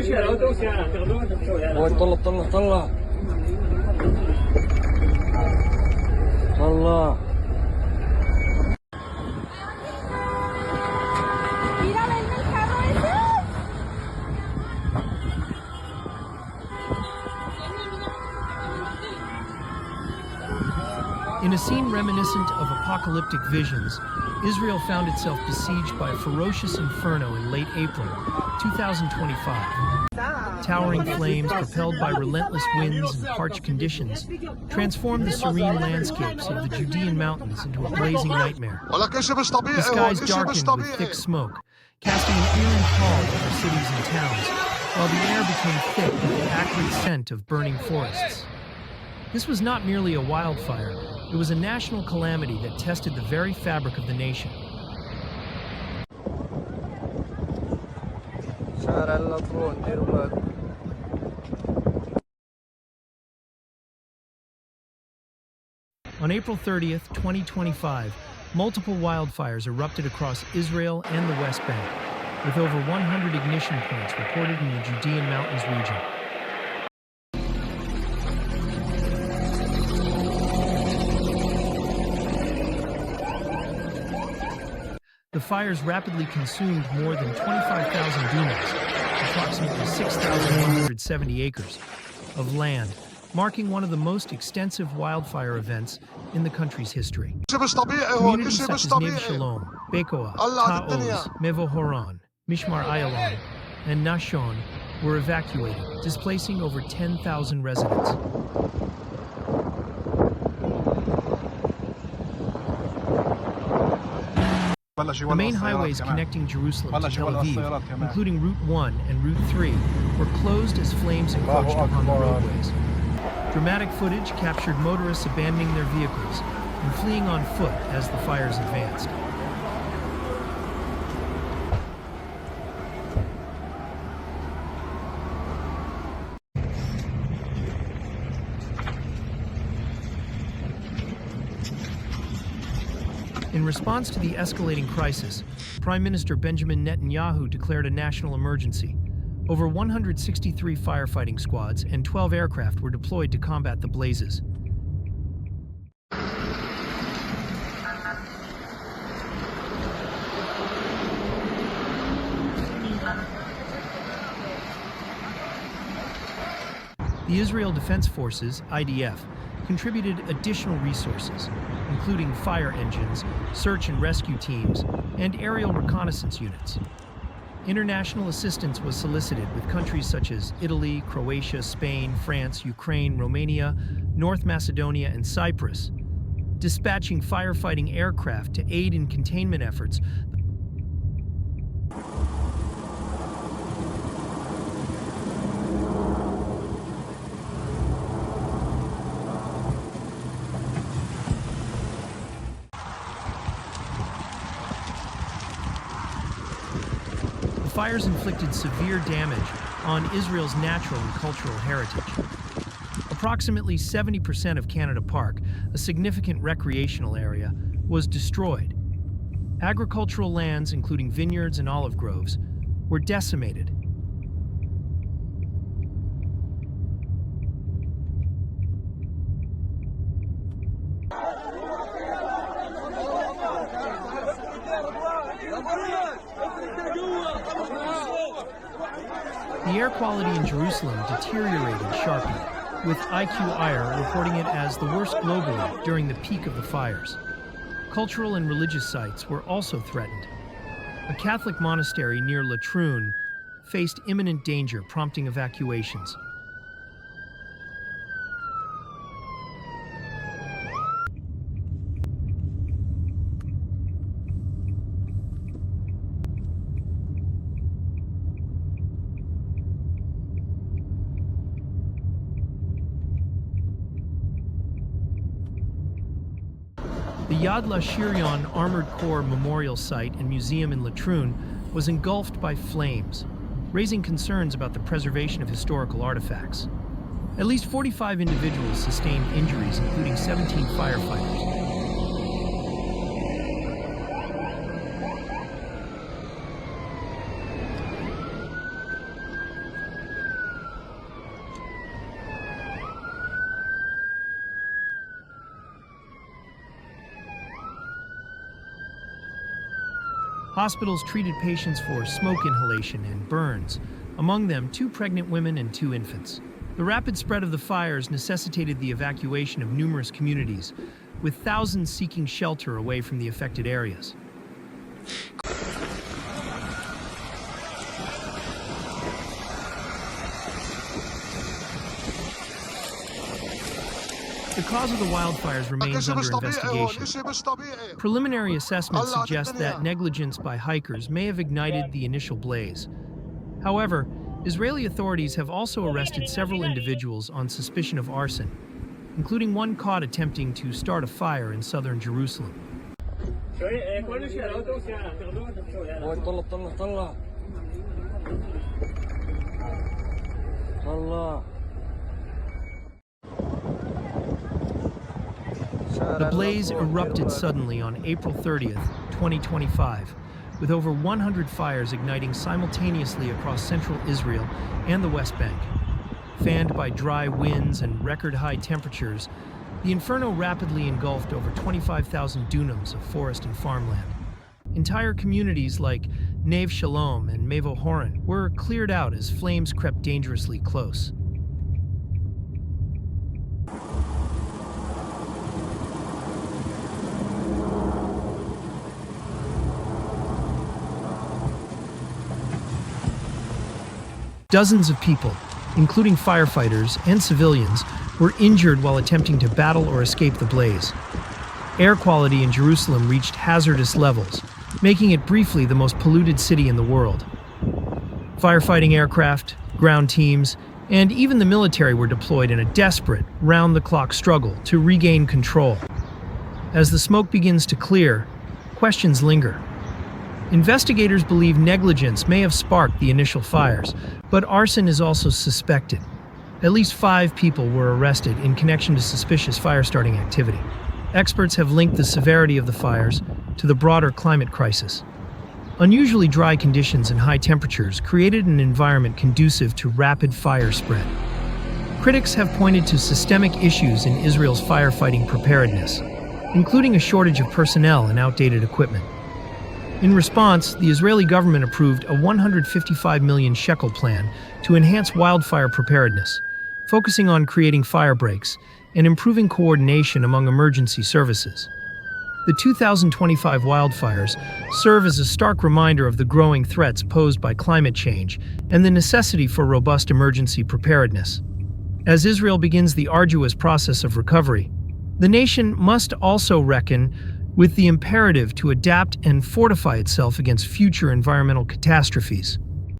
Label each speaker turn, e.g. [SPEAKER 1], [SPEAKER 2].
[SPEAKER 1] طلع طلع طلع طلع.
[SPEAKER 2] In a scene reminiscent of apocalyptic visions, Israel found itself besieged by a ferocious inferno in late April 2025. Towering flames propelled by relentless winds and parched conditions transformed the serene landscapes of the Judean mountains into a blazing nightmare. The skies darkened with thick smoke, casting an eerie pall over cities and towns, while the air became thick with the acrid scent of burning forests. This was not merely a wildfire, it was a national calamity that tested the very fabric of the nation. On April 30th, 2025, multiple wildfires erupted across Israel and the West Bank, with over 100 ignition points reported in the Judean Mountains region. The fires rapidly consumed more than 25,000 dunams, approximately 6,170 acres, of land, marking one of the most extensive wildfire events in the country's history. Communities such as Neve Shalom, Bekoa, Ta'oz, Mevo Horon, Mishmar Ayalon, and Nashon were evacuated, displacing over 10,000 residents. The main highways connecting Jerusalem to Tel Aviv, including Route 1 and Route 3, were closed as flames encroached upon the roadways. Dramatic footage captured motorists abandoning their vehicles and fleeing on foot as the fires advanced. In response to the escalating crisis, Prime Minister Benjamin Netanyahu declared a national emergency. Over 163 firefighting squads and 12 aircraft were deployed to combat the blazes. The Israel Defense Forces, IDF, contributed additional resources, including fire engines, search and rescue teams, and aerial reconnaissance units. International assistance was solicited with countries such as Italy, Croatia, Spain, France, Ukraine, Romania, North Macedonia, and Cyprus, dispatching firefighting aircraft to aid in containment efforts. The fires inflicted severe damage on Israel's natural and cultural heritage. Approximately 70% of Canada Park, a significant recreational area, was destroyed. Agricultural lands, including vineyards and olive groves, were decimated. The air quality in Jerusalem deteriorated sharply, with IQIR reporting it as the worst globally during the peak of the fires. Cultural and religious sites were also threatened. A Catholic monastery near Latrun faced imminent danger, prompting evacuations. The Yad LaShirion Armored Corps Memorial Site and Museum in Latrun was engulfed by flames, raising concerns about the preservation of historical artifacts. At least 45 individuals sustained injuries, including 17 firefighters. Hospitals treated patients for smoke inhalation and burns, among them 2 pregnant women and 2 infants. The rapid spread of the fires necessitated the evacuation of numerous communities, with thousands seeking shelter away from the affected areas. The cause of the wildfires remains under investigation. Preliminary assessments suggest that negligence by hikers may have ignited the initial blaze. However, Israeli authorities have also arrested several individuals on suspicion of arson, including one caught attempting to start a fire in southern Jerusalem.
[SPEAKER 1] طلع طلع طلع طلع.
[SPEAKER 2] The blaze erupted suddenly on April 30th, 2025, with over 100 fires igniting simultaneously across central Israel and the West Bank. Fanned by dry winds and record-high temperatures, the inferno rapidly engulfed over 25,000 dunams of forest and farmland. Entire communities like Neve Shalom and Mevo Horon were cleared out as flames crept dangerously close. Dozens of people, including firefighters and civilians, were injured while attempting to battle or escape the blaze. Air quality in Jerusalem reached hazardous levels, making it briefly the most polluted city in the world. Firefighting aircraft, ground teams, and even the military were deployed in a desperate, round-the-clock struggle to regain control. As the smoke begins to clear, questions linger. Investigators believe negligence may have sparked the initial fires, but arson is also suspected. At least 5 people were arrested in connection to suspicious fire-starting activity. Experts have linked the severity of the fires to the broader climate crisis. Unusually dry conditions and high temperatures created an environment conducive to rapid fire spread. Critics have pointed to systemic issues in Israel's firefighting preparedness, including a shortage of personnel and outdated equipment. In response, the Israeli government approved a 155 million shekel plan to enhance wildfire preparedness, focusing on creating fire breaks and improving coordination among emergency services. The 2025 wildfires serve as a stark reminder of the growing threats posed by climate change and the necessity for robust emergency preparedness. As Israel begins the arduous process of recovery, the nation must also reckon with the imperative to adapt and fortify itself against future environmental catastrophes.